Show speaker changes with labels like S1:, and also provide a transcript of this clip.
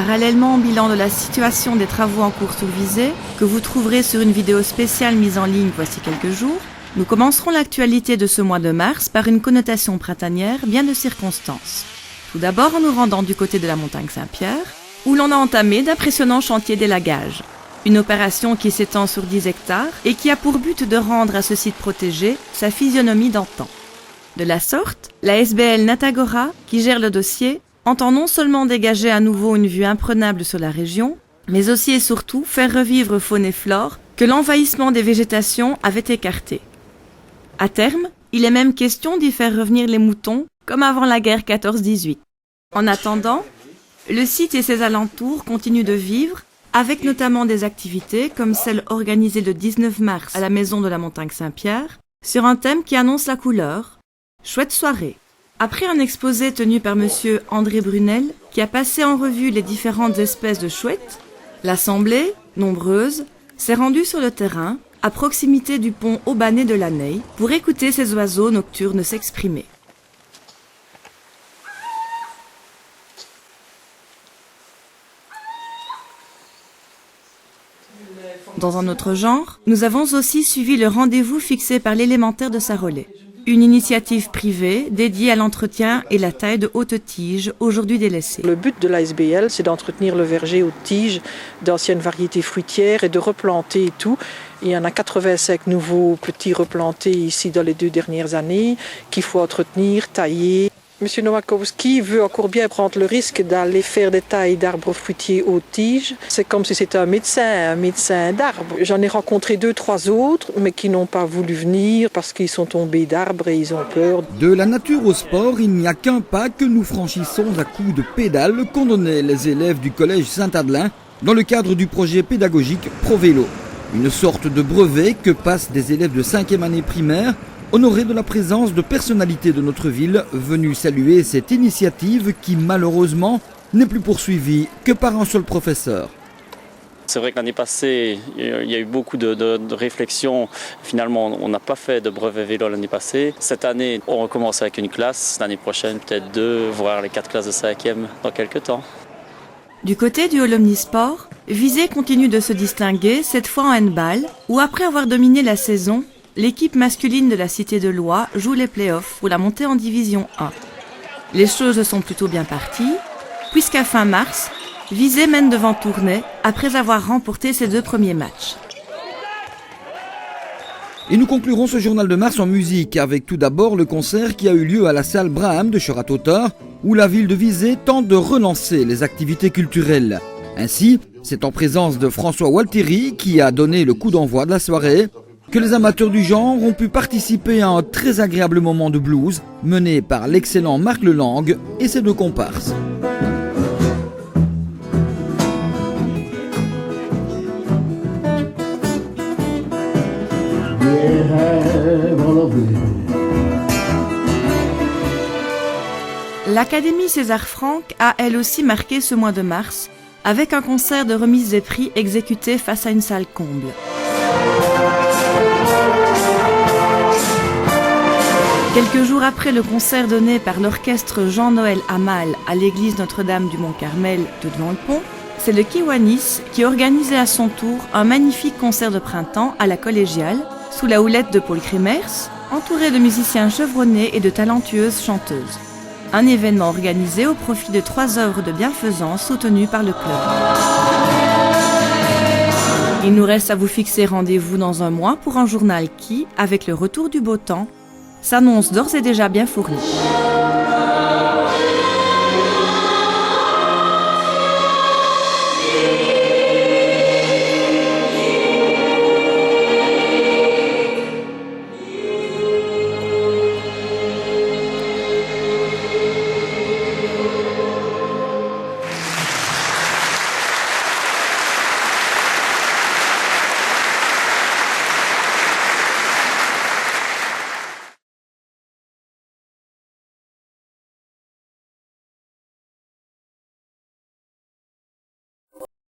S1: Parallèlement au bilan de la situation des travaux en cours sur Visé, que vous trouverez sur une vidéo spéciale mise en ligne voici quelques jours, nous commencerons l'actualité de ce mois de mars par une connotation printanière bien de circonstance. Tout d'abord en nous rendant du côté de la montagne Saint-Pierre, où l'on a entamé d'impressionnants chantiers d'élagage. Une opération qui s'étend sur 10 hectares et qui a pour but de rendre à ce site protégé sa physionomie d'antan. De la sorte, la SBL Natagora, qui gère le dossier, entend non seulement dégager à nouveau une vue imprenable sur la région, mais aussi et surtout faire revivre faune et flore que l'envahissement des végétations avait écartées. À terme, il est même question d'y faire revenir les moutons, comme avant la guerre 14-18. En attendant, le site et ses alentours continuent de vivre, avec notamment des activités comme celle organisée le 19 mars à la maison de la montagne Saint-Pierre, sur un thème qui annonce la couleur. Chouette soirée. Après un exposé tenu par monsieur André Brunel, qui a passé en revue les différentes espèces de chouettes, l'assemblée, nombreuse, s'est rendue sur le terrain, à proximité du pont Aubanet de l'Anneille, pour écouter ces oiseaux nocturnes s'exprimer. Dans un autre genre, nous avons aussi suivi le rendez-vous fixé par l'élémentaire de Sarolais. Une initiative privée dédiée à l'entretien et la taille de hautes tiges, aujourd'hui délaissées.
S2: Le but de l'ASBL, c'est d'entretenir le verger haute tige d'anciennes variétés fruitières et de replanter et tout. Il y en a 85 nouveaux petits replantés ici dans les 2 dernières années qu'il faut entretenir, tailler. Monsieur Nowakowski veut encore bien prendre le risque d'aller faire des tailles d'arbres fruitiers haute tige. C'est comme si c'était un médecin d'arbres. J'en ai rencontré 2-3 autres, mais qui n'ont pas voulu venir parce qu'ils sont tombés d'arbres et ils ont peur.
S3: De la nature au sport, il n'y a qu'un pas que nous franchissons à coups de pédale qu'ont donné les élèves du collège Saint-Adelin dans le cadre du projet pédagogique ProVélo. Une sorte de brevet que passent des élèves de 5e année primaire, honorés de la présence de personnalités de notre ville venues saluer cette initiative qui malheureusement n'est plus poursuivie que par un seul professeur.
S4: C'est vrai que l'année passée, il y a eu beaucoup de réflexions. Finalement, on n'a pas fait de brevet vélo l'année passée. Cette année, on recommence avec une classe. L'année prochaine, peut-être 2, voire les 4 classes de 5e dans quelques temps.
S1: Du côté du Hall Omnisport, Visé continue de se distinguer, cette fois en handball, où après avoir dominé la saison, l'équipe masculine de la Cité de Loie joue les play-offs pour la montée en Division 1. Les choses sont plutôt bien parties, puisqu'à fin mars, Visé mène devant Tournai après avoir remporté ses 2 premiers matchs.
S3: Et nous conclurons ce journal de mars en musique avec tout d'abord le concert qui a eu lieu à la salle Braham de Cheratot-Tor, où la ville de Visé tente de relancer les activités culturelles. Ainsi, c'est en présence de François Walteri qui a donné le coup d'envoi de la soirée que les amateurs du genre ont pu participer à un très agréable moment de blues mené par l'excellent Marc Lelang et ses 2 comparses.
S1: L'Académie César Franck a elle aussi marqué ce mois de mars avec un concert de remise des prix exécuté face à une salle comble. Quelques jours après le concert donné par l'orchestre Jean-Noël Amal à l'église Notre-Dame du Mont-Carmel de devant le pont, c'est le Kiwanis qui organisait à son tour un magnifique concert de printemps à la collégiale, sous la houlette de Paul Crémers, entouré de musiciens chevronnés et de talentueuses chanteuses. Un événement organisé au profit de 3 œuvres de bienfaisance soutenues par le club. Il nous reste à vous fixer rendez-vous dans un mois pour un journal qui, avec le retour du beau temps, s'annonce d'ores et déjà bien fourni.